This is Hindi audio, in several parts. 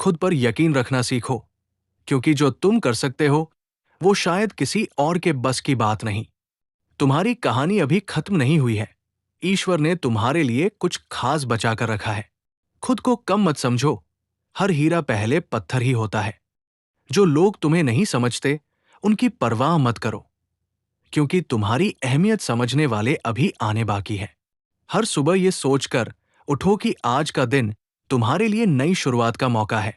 खुद पर यकीन रखना सीखो, क्योंकि जो तुम कर सकते हो वो शायद किसी और के बस की बात नहीं। तुम्हारी कहानी अभी खत्म नहीं हुई है। ईश्वर ने तुम्हारे लिए कुछ खास बचा कर रखा है। खुद को कम मत समझो। हर हीरा पहले पत्थर ही होता है। जो लोग तुम्हें नहीं समझते उनकी परवाह मत करो, क्योंकि तुम्हारी अहमियत समझने वाले अभी आने बाकी है। हर सुबह ये सोचकर उठो कि आज का दिन तुम्हारे लिए नई शुरुआत का मौका है।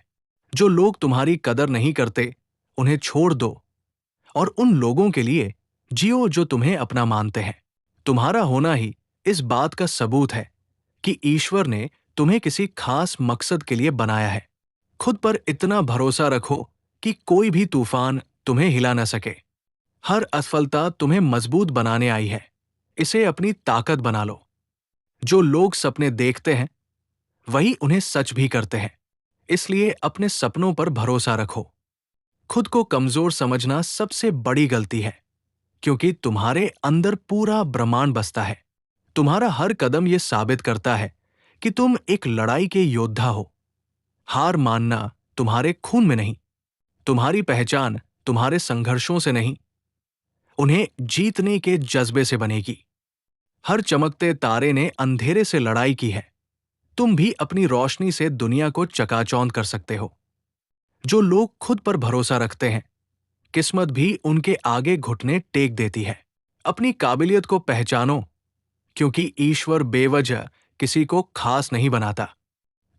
जो लोग तुम्हारी कदर नहीं करते उन्हें छोड़ दो और उन लोगों के लिए जियो जो तुम्हें अपना मानते हैं। तुम्हारा होना ही इस बात का सबूत है कि ईश्वर ने तुम्हें किसी खास मकसद के लिए बनाया है। खुद पर इतना भरोसा रखो कि कोई भी तूफान तुम्हें हिला न सके। हर असफलता तुम्हें मजबूत बनाने आई है। इसे अपनी ताकत बना लो। जो लोग सपने देखते हैं वही उन्हें सच भी करते हैं। इसलिए अपने सपनों पर भरोसा रखो। खुद को कमजोर समझना सबसे बड़ी गलती है, क्योंकि तुम्हारे अंदर पूरा ब्रह्मांड बसता है। तुम्हारा हर कदम यह साबित करता है कि तुम एक लड़ाई के योद्धा हो। हार मानना तुम्हारे खून में नहीं। तुम्हारी पहचान तुम्हारे संघर्षों से नहीं, उन्हें जीतने के जज्बे से बनेगी। हर चमकते तारे ने अंधेरे से लड़ाई की है। तुम भी अपनी रोशनी से दुनिया को चकाचौंध कर सकते हो। जो लोग खुद पर भरोसा रखते हैं, किस्मत भी उनके आगे घुटने टेक देती है। अपनी काबिलियत को पहचानो, क्योंकि ईश्वर बेवजह किसी को खास नहीं बनाता।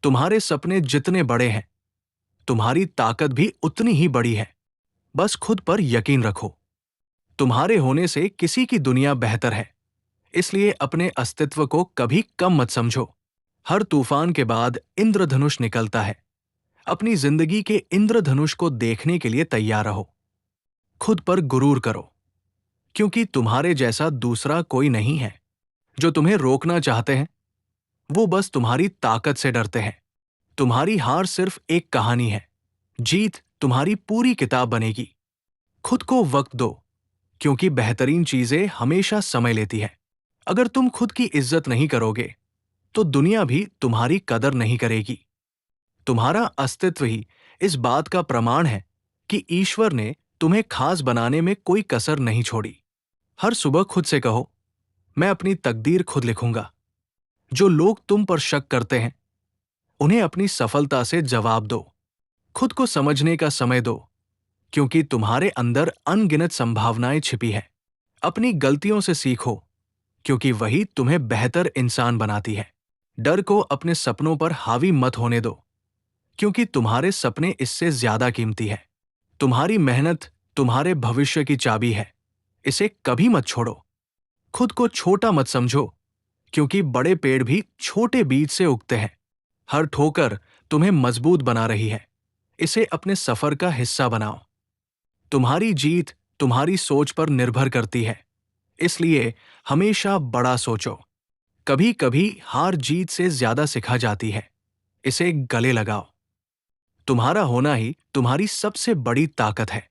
तुम्हारे सपने जितने बड़े हैं, तुम्हारी ताकत भी उतनी ही बड़ी है। बस खुद पर यकीन रखो। तुम्हारे होने से किसी की दुनिया बेहतर है, इसलिए अपने अस्तित्व को कभी कम मत समझो। हर तूफान के बाद इंद्रधनुष निकलता है। अपनी जिंदगी के इंद्रधनुष को देखने के लिए तैयार रहो। खुद पर गुरूर करो, क्योंकि तुम्हारे जैसा दूसरा कोई नहीं है। जो तुम्हें रोकना चाहते हैं वो बस तुम्हारी ताकत से डरते हैं। तुम्हारी हार सिर्फ एक कहानी है, जीत तुम्हारी पूरी किताब बनेगी। खुद को वक्त दो, क्योंकि बेहतरीन चीजें हमेशा समय लेती है। अगर तुम खुद की इज्जत नहीं करोगे तो दुनिया भी तुम्हारी कदर नहीं करेगी। तुम्हारा अस्तित्व ही इस बात का प्रमाण है कि ईश्वर ने तुम्हें खास बनाने में कोई कसर नहीं छोड़ी। हर सुबह खुद से कहो, मैं अपनी तकदीर खुद लिखूंगा। जो लोग तुम पर शक करते हैं उन्हें अपनी सफलता से जवाब दो। खुद को समझने का समय दो, क्योंकि तुम्हारे अंदर अनगिनत संभावनाएं छिपी है। अपनी गलतियों से सीखो, क्योंकि वही तुम्हें बेहतर इंसान बनाती है। डर को अपने सपनों पर हावी मत होने दो, क्योंकि तुम्हारे सपने इससे ज्यादा कीमती है। तुम्हारी मेहनत तुम्हारे भविष्य की चाबी है, इसे कभी मत छोड़ो। खुद को छोटा मत समझो, क्योंकि बड़े पेड़ भी छोटे बीज से उगते हैं। हर ठोकर तुम्हें मजबूत बना रही है, इसे अपने सफर का हिस्सा बनाओ। तुम्हारी जीत तुम्हारी सोच पर निर्भर करती है, इसलिए हमेशा बड़ा सोचो। कभी कभी हार जीत से ज्यादा सिखा जाती है, इसे गले लगाओ। तुम्हारा होना ही तुम्हारी सबसे बड़ी ताकत है।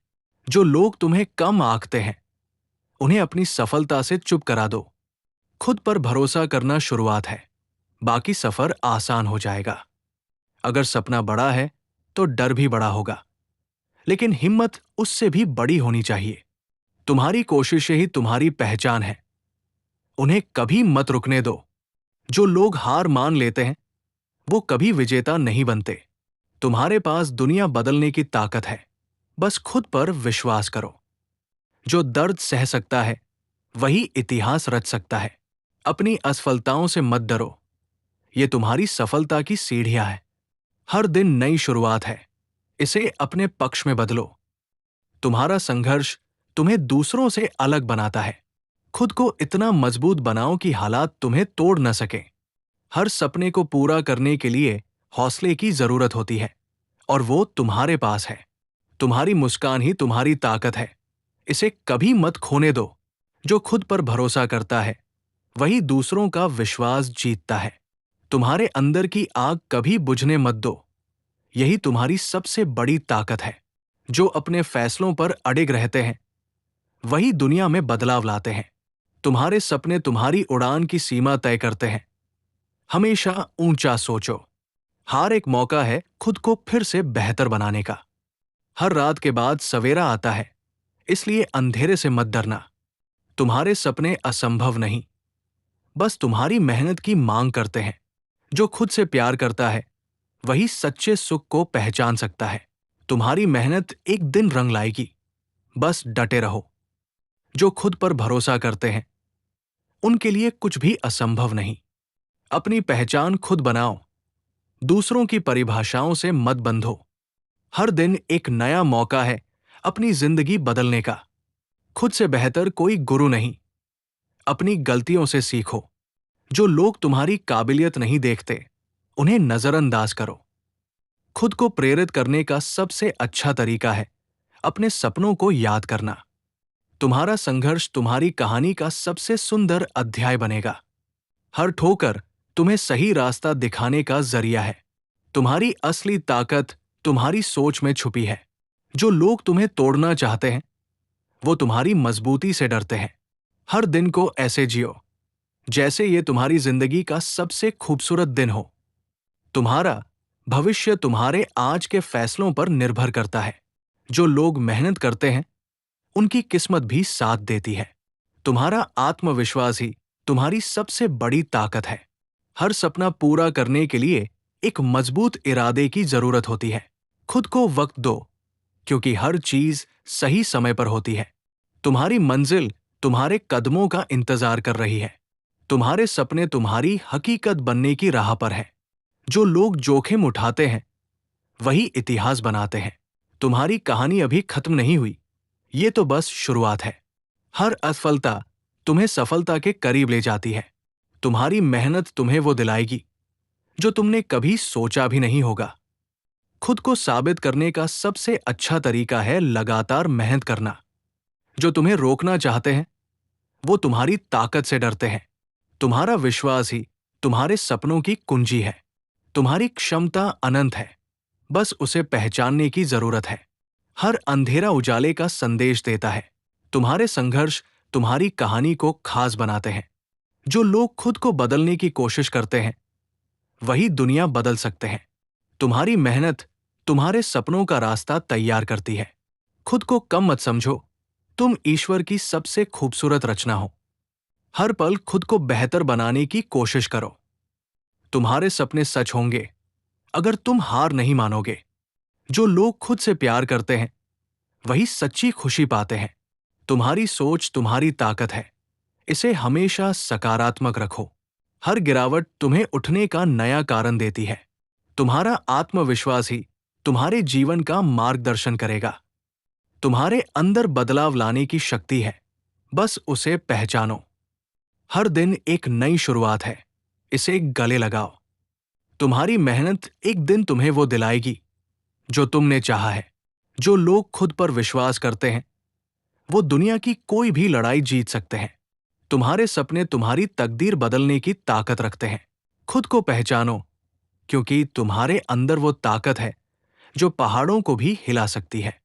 जो लोग तुम्हें कम आंकते हैं उन्हें अपनी सफलता से चुप करा दो। खुद पर भरोसा करना शुरुआत है, बाकी सफर आसान हो जाएगा। अगर सपना बड़ा है तो डर भी बड़ा होगा, लेकिन हिम्मत उससे भी बड़ी होनी चाहिए। तुम्हारी कोशिशें ही तुम्हारी पहचान है, उन्हें कभी मत रुकने दो। जो लोग हार मान लेते हैं वो कभी विजेता नहीं बनते। तुम्हारे पास दुनिया बदलने की ताकत है, बस खुद पर विश्वास करो। जो दर्द सह सकता है वही इतिहास रच सकता है। अपनी असफलताओं से मत डरो, ये तुम्हारी सफलता की सीढ़ियां हैं। हर दिन नई शुरुआत है, इसे अपने पक्ष में बदलो। तुम्हारा संघर्ष तुम्हें दूसरों से अलग बनाता है। खुद को इतना मजबूत बनाओ कि हालात तुम्हें तोड़ न सके। हर सपने को पूरा करने के लिए हौसले की जरूरत होती है, और वो तुम्हारे पास है। तुम्हारी मुस्कान ही तुम्हारी ताकत है, इसे कभी मत खोने दो। जो खुद पर भरोसा करता है वही दूसरों का विश्वास जीतता है। तुम्हारे अंदर की आग कभी बुझने मत दो, यही तुम्हारी सबसे बड़ी ताकत है। जो अपने फैसलों पर अडिग रहते हैं वही दुनिया में बदलाव लाते हैं। तुम्हारे सपने तुम्हारी उड़ान की सीमा तय करते हैं। हमेशा ऊंचा सोचो, हार एक मौका है खुद को फिर से बेहतर बनाने का। हर रात के बाद सवेरा आता है, इसलिए अंधेरे से मत डरना। तुम्हारे सपने असंभव नहीं, बस तुम्हारी मेहनत की मांग करते हैं। जो खुद से प्यार करता है वही सच्चे सुख को पहचान सकता है। तुम्हारी मेहनत एक दिन रंग लाएगी, बस डटे रहो। जो खुद पर भरोसा करते हैं उनके लिए कुछ भी असंभव नहीं। अपनी पहचान खुद बनाओ, दूसरों की परिभाषाओं से मत बंधो। हर दिन एक नया मौका है अपनी जिंदगी बदलने का। खुद से बेहतर कोई गुरु नहीं। अपनी गलतियों से सीखो। जो लोग तुम्हारी काबिलियत नहीं देखते उन्हें नजरअंदाज करो। खुद को प्रेरित करने का सबसे अच्छा तरीका है अपने सपनों को याद करना। तुम्हारा संघर्ष तुम्हारी कहानी का सबसे सुंदर अध्याय बनेगा। हर ठोकर तुम्हें सही रास्ता दिखाने का जरिया है। तुम्हारी असली ताकत तुम्हारी सोच में छुपी है। जो लोग तुम्हें तोड़ना चाहते हैं वो तुम्हारी मजबूती से डरते हैं। हर दिन को ऐसे जियो जैसे ये तुम्हारी जिंदगी का सबसे खूबसूरत दिन हो। तुम्हारा भविष्य तुम्हारे आज के फैसलों पर निर्भर करता है। जो लोग मेहनत करते हैं उनकी किस्मत भी साथ देती है। तुम्हारा आत्मविश्वास ही तुम्हारी सबसे बड़ी ताकत है। हर सपना पूरा करने के लिए एक मजबूत इरादे की जरूरत होती है। खुद को वक्त दो, क्योंकि हर चीज सही समय पर होती है। तुम्हारी मंजिल तुम्हारे कदमों का इंतजार कर रही है। तुम्हारे सपने तुम्हारी हकीकत बनने की राह पर है। जो लोग जोखिम उठाते हैं वही इतिहास बनाते हैं। तुम्हारी कहानी अभी खत्म नहीं हुई, ये तो बस शुरुआत है। हर असफलता तुम्हें सफलता के करीब ले जाती है। तुम्हारी मेहनत तुम्हें वो दिलाएगी जो तुमने कभी सोचा भी नहीं होगा। खुद को साबित करने का सबसे अच्छा तरीका है लगातार मेहनत करना। जो तुम्हें रोकना चाहते हैं वो तुम्हारी ताकत से डरते हैं। तुम्हारा विश्वास ही तुम्हारे सपनों की कुंजी है। तुम्हारी क्षमता अनंत है, बस उसे पहचानने की जरूरत है। हर अंधेरा उजाले का संदेश देता है। तुम्हारे संघर्ष तुम्हारी कहानी को खास बनाते हैं। जो लोग खुद को बदलने की कोशिश करते हैं वही दुनिया बदल सकते हैं। तुम्हारी मेहनत तुम्हारे सपनों का रास्ता तैयार करती है। खुद को कम मत समझो, तुम ईश्वर की सबसे खूबसूरत रचना हो। हर पल खुद को बेहतर बनाने की कोशिश करो। तुम्हारे सपने सच होंगे अगर तुम हार नहीं मानोगे। जो लोग खुद से प्यार करते हैं वही सच्ची खुशी पाते हैं। तुम्हारी सोच तुम्हारी ताकत है, इसे हमेशा सकारात्मक रखो। हर गिरावट तुम्हें उठने का नया कारण देती है। तुम्हारा आत्मविश्वास ही तुम्हारे जीवन का मार्गदर्शन करेगा। तुम्हारे अंदर बदलाव लाने की शक्ति है, बस उसे पहचानो। हर दिन एक नई शुरुआत है, इसे गले लगाओ। तुम्हारी मेहनत एक दिन तुम्हें वो दिलाएगी जो तुमने चाहा है। जो लोग खुद पर विश्वास करते हैं वो दुनिया की कोई भी लड़ाई जीत सकते हैं। तुम्हारे सपने तुम्हारी तकदीर बदलने की ताकत रखते हैं। खुद को पहचानो, क्योंकि तुम्हारे अंदर वो ताकत है जो पहाड़ों को भी हिला सकती है।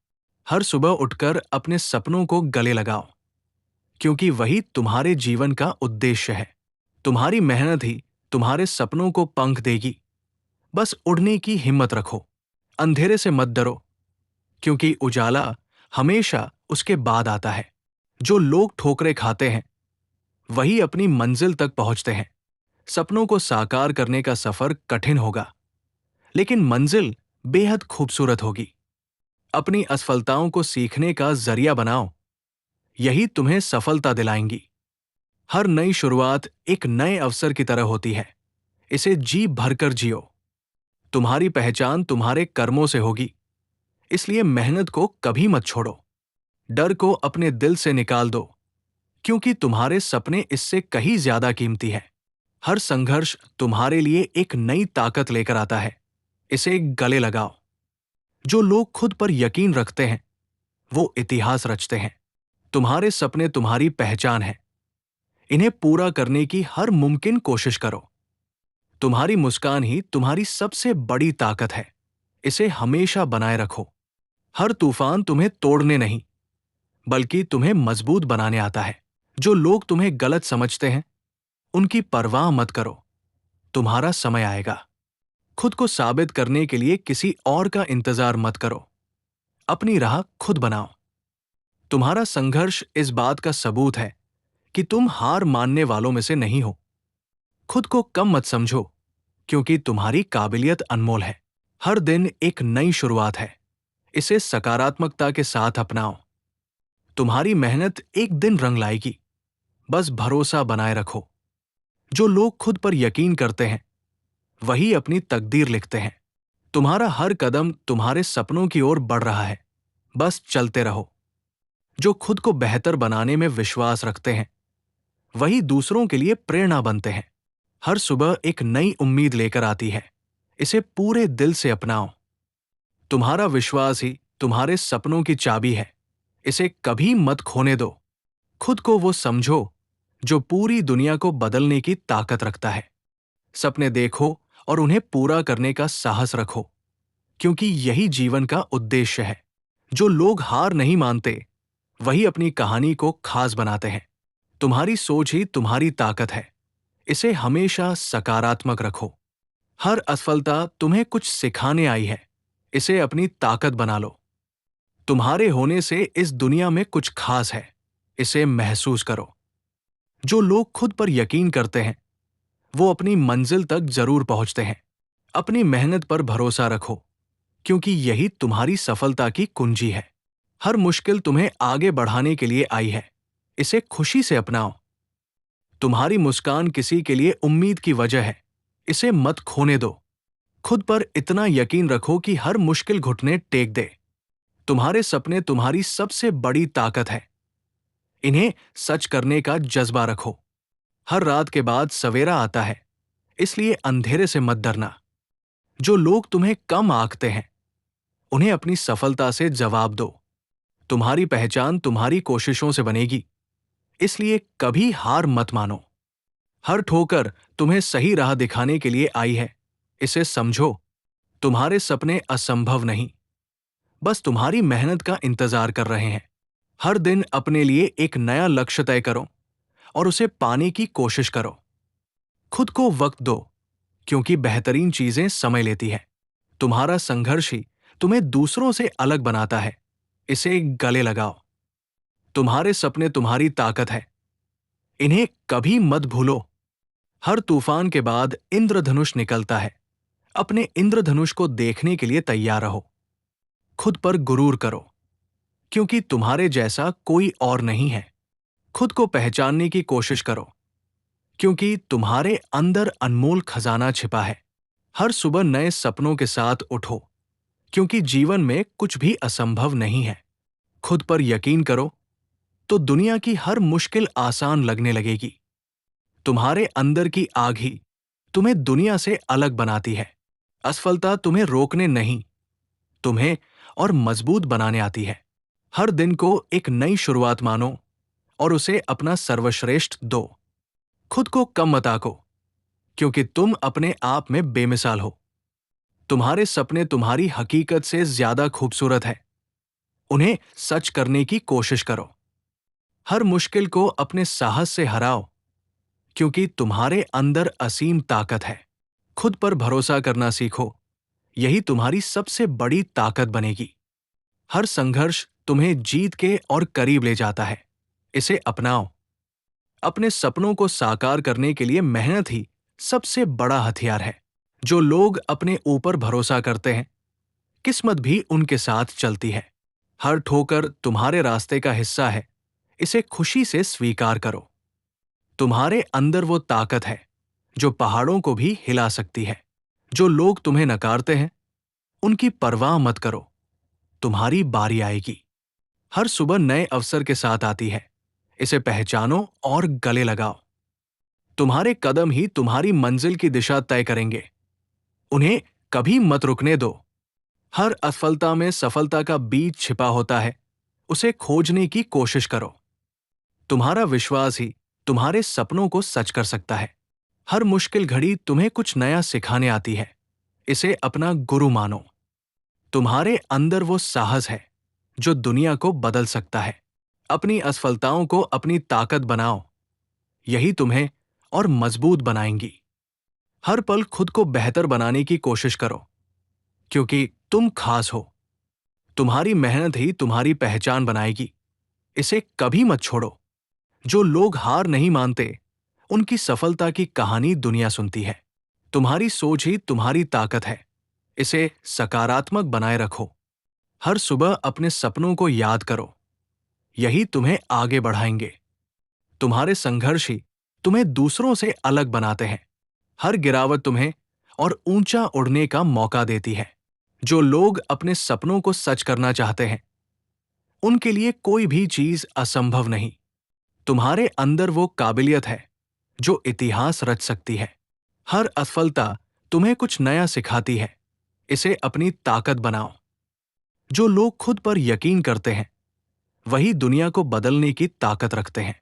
हर सुबह उठकर अपने सपनों को गले लगाओ, क्योंकि वही तुम्हारे जीवन का उद्देश्य है। तुम्हारी मेहनत ही तुम्हारे सपनों को पंख देगी, बस उड़ने की हिम्मत रखो। अंधेरे से मत डरो, क्योंकि उजाला हमेशा उसके बाद आता है। जो लोग ठोकरें खाते हैं वही अपनी मंजिल तक पहुंचते हैं। सपनों को साकार करने का सफर कठिन होगा, लेकिन मंजिल बेहद खूबसूरत होगी। अपनी असफलताओं को सीखने का जरिया बनाओ, यही तुम्हें सफलता दिलाएंगी। हर नई शुरुआत एक नए अवसर की तरह होती है, इसे जी भरकर जियो। तुम्हारी पहचान तुम्हारे कर्मों से होगी, इसलिए मेहनत को कभी मत छोड़ो। डर को अपने दिल से निकाल दो, क्योंकि तुम्हारे सपने इससे कहीं ज्यादा कीमती है। हर संघर्ष तुम्हारे लिए एक नई ताकत लेकर आता है, इसे गले लगाओ। जो लोग खुद पर यकीन रखते हैं वो इतिहास रचते हैं। तुम्हारे सपने तुम्हारी पहचान है, इन्हें पूरा करने की हर मुमकिन कोशिश करो। तुम्हारी मुस्कान ही तुम्हारी सबसे बड़ी ताकत है, इसे हमेशा बनाए रखो। हर तूफान तुम्हें तोड़ने नहीं, बल्कि तुम्हें मजबूत बनाने आता है। जो लोग तुम्हें गलत समझते हैं उनकी परवाह मत करो, तुम्हारा समय आएगा। खुद को साबित करने के लिए किसी और का इंतजार मत करो। अपनी राह खुद बनाओ। तुम्हारा संघर्ष इस बात का सबूत है कि तुम हार मानने वालों में से नहीं हो। खुद को कम मत समझो, क्योंकि तुम्हारी काबिलियत अनमोल है। हर दिन एक नई शुरुआत है, इसे सकारात्मकता के साथ अपनाओ। तुम्हारी मेहनत एक दिन रंग लाएगी, बस भरोसा बनाए रखो। जो लोग खुद पर यकीन करते हैं वही अपनी तकदीर लिखते हैं। तुम्हारा हर कदम तुम्हारे सपनों की ओर बढ़ रहा है, बस चलते रहो। जो खुद को बेहतर बनाने में विश्वास रखते हैं वही दूसरों के लिए प्रेरणा बनते हैं। हर सुबह एक नई उम्मीद लेकर आती है, इसे पूरे दिल से अपनाओ। तुम्हारा विश्वास ही तुम्हारे सपनों की चाबी है, इसे कभी मत खोने दो। खुद को वो समझो जो पूरी दुनिया को बदलने की ताकत रखता है। सपने देखो और उन्हें पूरा करने का साहस रखो, क्योंकि यही जीवन का उद्देश्य है। जो लोग हार नहीं मानते वही अपनी कहानी को खास बनाते हैं। तुम्हारी सोच ही तुम्हारी ताकत है, इसे हमेशा सकारात्मक रखो। हर असफलता तुम्हें कुछ सिखाने आई है, इसे अपनी ताकत बना लो। तुम्हारे होने से इस दुनिया में कुछ खास है, इसे महसूस करो। जो लोग खुद पर यकीन करते हैं वो अपनी मंजिल तक जरूर पहुंचते हैं। अपनी मेहनत पर भरोसा रखो, क्योंकि यही तुम्हारी सफलता की कुंजी है। हर मुश्किल तुम्हें आगे बढ़ाने के लिए आई है, इसे खुशी से अपनाओ। तुम्हारी मुस्कान किसी के लिए उम्मीद की वजह है, इसे मत खोने दो। खुद पर इतना यकीन रखो कि हर मुश्किल घुटने टेक दे। तुम्हारे सपने तुम्हारी सबसे बड़ी ताकत है, इन्हें सच करने का जज्बा रखो। हर रात के बाद सवेरा आता है, इसलिए अंधेरे से मत डरना। जो लोग तुम्हें कम आंकते हैं उन्हें अपनी सफलता से जवाब दो। तुम्हारी पहचान तुम्हारी कोशिशों से बनेगी, इसलिए कभी हार मत मानो। हर ठोकर तुम्हें सही राह दिखाने के लिए आई है, इसे समझो। तुम्हारे सपने असंभव नहीं, बस तुम्हारी मेहनत का इंतजार कर रहे हैं। हर दिन अपने लिए एक नया लक्ष्य तय करो और उसे पाने की कोशिश करो। खुद को वक्त दो, क्योंकि बेहतरीन चीजें समय लेती है। तुम्हारा संघर्ष ही तुम्हें दूसरों से अलग बनाता है, इसे गले लगाओ। तुम्हारे सपने तुम्हारी ताकत है, इन्हें कभी मत भूलो। हर तूफान के बाद इंद्रधनुष निकलता है, अपने इंद्रधनुष को देखने के लिए तैयार रहो। खुद पर गुरूर करो, क्योंकि तुम्हारे जैसा कोई और नहीं है। खुद को पहचानने की कोशिश करो, क्योंकि तुम्हारे अंदर अनमोल खजाना छिपा है। हर सुबह नए सपनों के साथ उठो, क्योंकि जीवन में कुछ भी असंभव नहीं है। खुद पर यकीन करो तो दुनिया की हर मुश्किल आसान लगने लगेगी। तुम्हारे अंदर की आग ही तुम्हें दुनिया से अलग बनाती है। असफलता तुम्हें रोकने नहीं, तुम्हें और मजबूत बनाने आती है। हर दिन को एक नई शुरुआत मानो और उसे अपना सर्वश्रेष्ठ दो। खुद को कम मत आंको, क्योंकि तुम अपने आप में बेमिसाल हो। तुम्हारे सपने तुम्हारी हकीकत से ज्यादा खूबसूरत है, उन्हें सच करने की कोशिश करो। हर मुश्किल को अपने साहस से हराओ, क्योंकि तुम्हारे अंदर असीम ताकत है। खुद पर भरोसा करना सीखो, यही तुम्हारी सबसे बड़ी ताकत बनेगी। हर संघर्ष तुम्हें जीत के और करीब ले जाता है, इसे अपनाओ। अपने सपनों को साकार करने के लिए मेहनत ही सबसे बड़ा हथियार है। जो लोग अपने ऊपर भरोसा करते हैं, किस्मत भी उनके साथ चलती है। हर ठोकर तुम्हारे रास्ते का हिस्सा है, इसे खुशी से स्वीकार करो। तुम्हारे अंदर वो ताकत है जो पहाड़ों को भी हिला सकती है। जो लोग तुम्हें नकारते हैं उनकी परवाह मत करो, तुम्हारी बारी आएगी। हर सुबह नए अवसर के साथ आती है, इसे पहचानो और गले लगाओ। तुम्हारे कदम ही तुम्हारी मंजिल की दिशा तय करेंगे, उन्हें कभी मत रुकने दो। हर असफलता में सफलता का बीज छिपा होता है, उसे खोजने की कोशिश करो। तुम्हारा विश्वास ही तुम्हारे सपनों को सच कर सकता है। हर मुश्किल घड़ी तुम्हें कुछ नया सिखाने आती है, इसे अपना गुरु मानो। तुम्हारे अंदर वो साहस है जो दुनिया को बदल सकता है। अपनी असफलताओं को अपनी ताकत बनाओ, यही तुम्हें और मजबूत बनाएंगी। हर पल खुद को बेहतर बनाने की कोशिश करो, क्योंकि तुम खास हो। तुम्हारी मेहनत ही तुम्हारी पहचान बनाएगी। इसे कभी मत छोड़ो। जो लोग हार नहीं मानते, उनकी सफलता की कहानी दुनिया सुनती है। तुम्हारी सोच ही तुम्हारी ताकत है। इसे सकारात्मक बनाए रखो। हर सुबह अपने सपनों को याद करो। यही तुम्हें आगे बढ़ाएंगे। तुम्हारे संघर्ष ही तुम्हें दूसरों से अलग बनाते हैं। हर गिरावट तुम्हें और ऊंचा उड़ने का मौका देती है। जो लोग अपने सपनों को सच करना चाहते हैं, उनके लिए कोई भी चीज असंभव नहीं। तुम्हारे अंदर वो काबिलियत है जो इतिहास रच सकती है। हर असफलता तुम्हें कुछ नया सिखाती है। इसे अपनी ताकत बनाओ। जो लोग खुद पर यकीन करते हैं, वही दुनिया को बदलने की ताकत रखते हैं।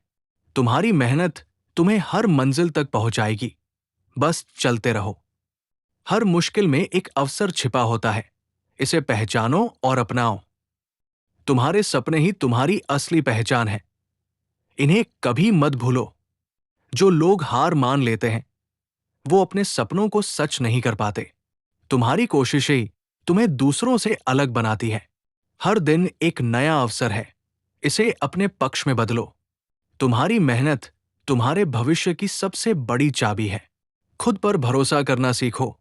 तुम्हारी मेहनत तुम्हें हर मंजिल तक पहुंचाएगी। बस चलते रहो। हर मुश्किल में एक अवसर छिपा होता है। इसे पहचानो और अपनाओ। तुम्हारे सपने ही तुम्हारी असली पहचान है। इन्हें कभी मत भूलो। जो लोग हार मान लेते हैं, वो अपने सपनों को सच नहीं कर पाते। तुम्हारी कोशिशें तुम्हें दूसरों से अलग बनाती है। हर दिन एक नया अवसर है। इसे अपने पक्ष में बदलो। तुम्हारी मेहनत तुम्हारे भविष्य की सबसे बड़ी चाबी है। खुद पर भरोसा करना सीखो।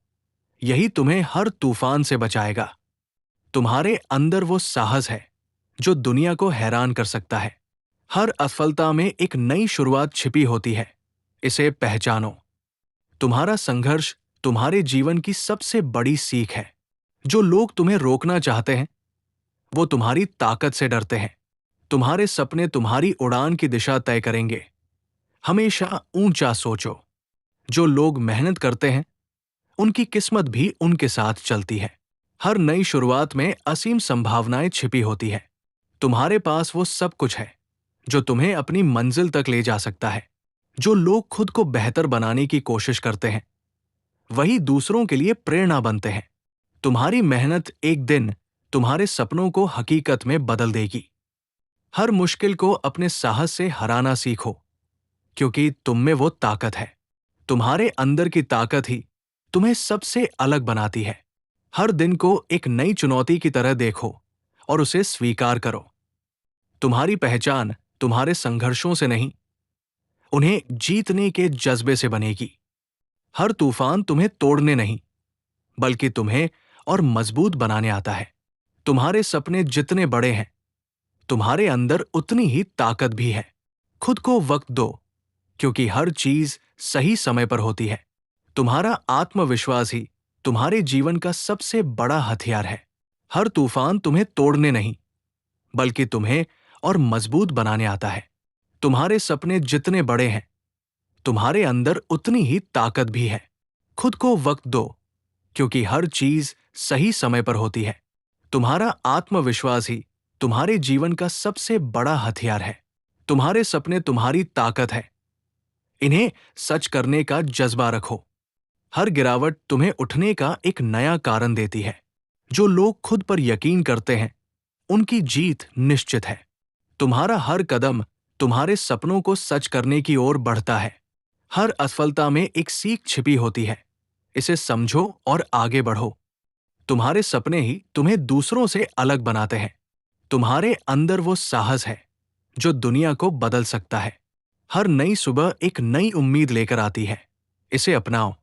यही तुम्हें हर तूफान से बचाएगा। तुम्हारे अंदर वो साहस है जो दुनिया को हैरान कर सकता है। हर असफलता में एक नई शुरुआत छिपी होती है। इसे पहचानो। तुम्हारा संघर्ष तुम्हारे जीवन की सबसे बड़ी सीख है। जो लोग तुम्हें रोकना चाहते हैं, वो तुम्हारी ताकत से डरते हैं। तुम्हारे सपने तुम्हारी उड़ान की दिशा तय करेंगे। हमेशा ऊंचा सोचो। जो लोग मेहनत करते हैं, उनकी किस्मत भी उनके साथ चलती है। हर नई शुरुआत में असीम संभावनाएं छिपी होती है। तुम्हारे पास वो सब कुछ है जो तुम्हें अपनी मंजिल तक ले जा सकता है। जो लोग खुद को बेहतर बनाने की कोशिश करते हैं, वही दूसरों के लिए प्रेरणा बनते हैं। तुम्हारी मेहनत एक दिन तुम्हारे सपनों को हकीकत में बदल देगी। हर मुश्किल को अपने साहस से हराना सीखो, क्योंकि तुम में वो ताकत है। तुम्हारे अंदर की ताकत ही तुम्हें सबसे अलग बनाती है। हर दिन को एक नई चुनौती की तरह देखो और उसे स्वीकार करो। तुम्हारी पहचान तुम्हारे संघर्षों से नहीं, उन्हें जीतने के जज्बे से बनेगी। हर तूफान तुम्हें तोड़ने नहीं, बल्कि तुम्हें और मजबूत बनाने आता है। तुम्हारे सपने जितने बड़े हैं, तुम्हारे अंदर उतनी ही ताकत भी है। खुद को वक्त दो, क्योंकि हर चीज सही समय पर होती है। तुम्हारा आत्मविश्वास ही तुम्हारे जीवन का सबसे बड़ा हथियार है। हर तूफान तुम्हें तोड़ने नहीं, बल्कि तुम्हें और मजबूत बनाने आता है। तुम्हारे सपने जितने बड़े हैं, तुम्हारे अंदर उतनी ही ताकत भी है। खुद को वक्त दो, क्योंकि हर चीज सही समय पर होती है। तुम्हारा आत्मविश्वास ही तुम्हारे जीवन का सबसे बड़ा हथियार है। तुम्हारे सपने तुम्हारी ताकत है। इन्हें सच करने का जज्बा रखो। हर गिरावट तुम्हें उठने का एक नया कारण देती है। जो लोग खुद पर यकीन करते हैं, उनकी जीत निश्चित है। तुम्हारा हर कदम तुम्हारे सपनों को सच करने की ओर बढ़ता है। हर असफलता में एक सीख छिपी होती है। इसे समझो और आगे बढ़ो। तुम्हारे सपने ही तुम्हें दूसरों से अलग बनाते हैं। तुम्हारे अंदर वो साहस है जो दुनिया को बदल सकता है। हर नई सुबह एक नई उम्मीद लेकर आती है। इसे अपनाओ।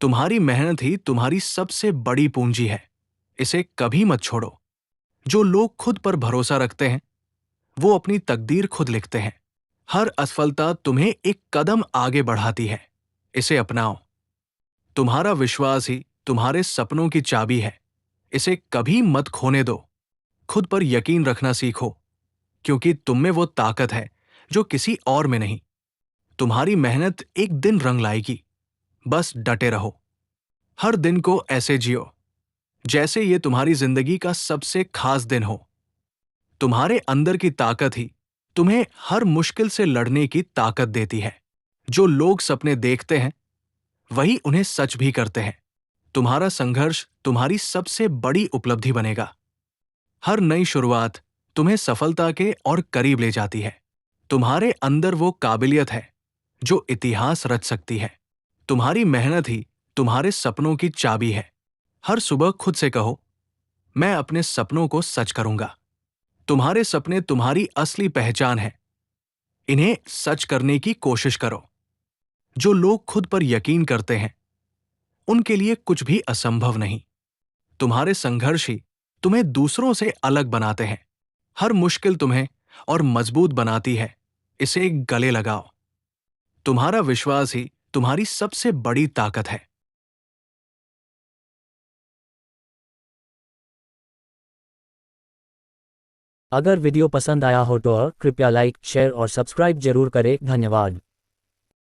तुम्हारी मेहनत ही तुम्हारी सबसे बड़ी पूंजी है। इसे कभी मत छोड़ो। जो लोग खुद पर भरोसा रखते हैं, वो अपनी तकदीर खुद लिखते हैं। हर असफलता तुम्हें एक कदम आगे बढ़ाती है। इसे अपनाओ। तुम्हारा विश्वास ही तुम्हारे सपनों की चाबी है। इसे कभी मत खोने दो। खुद पर यकीन रखना सीखो, क्योंकि तुम में वो ताकत है जो किसी और में नहीं। तुम्हारी मेहनत एक दिन रंग लाएगी। बस डटे रहो। हर दिन को ऐसे जियो जैसे ये तुम्हारी जिंदगी का सबसे खास दिन हो। तुम्हारे अंदर की ताकत ही तुम्हें हर मुश्किल से लड़ने की ताकत देती है। जो लोग सपने देखते हैं, वही उन्हें सच भी करते हैं। तुम्हारा संघर्ष तुम्हारी सबसे बड़ी उपलब्धि बनेगा। हर नई शुरुआत तुम्हें सफलता के और करीब ले जाती है। तुम्हारे अंदर वो काबिलियत है जो इतिहास रच सकती है। तुम्हारी मेहनत ही तुम्हारे सपनों की चाबी है। हर सुबह खुद से कहो, मैं अपने सपनों को सच करूंगा। तुम्हारे सपने तुम्हारी असली पहचान है। इन्हें सच करने की कोशिश करो। जो लोग खुद पर यकीन करते हैं, उनके लिए कुछ भी असंभव नहीं। तुम्हारे संघर्ष ही तुम्हें दूसरों से अलग बनाते हैं। हर मुश्किल तुम्हें और मजबूत बनाती है। इसे गले लगाओ। तुम्हारा विश्वास ही तुम्हारी सबसे बड़ी ताकत है। अगर वीडियो पसंद आया हो तो कृपया लाइक, शेयर और सब्सक्राइब जरूर करें। धन्यवाद।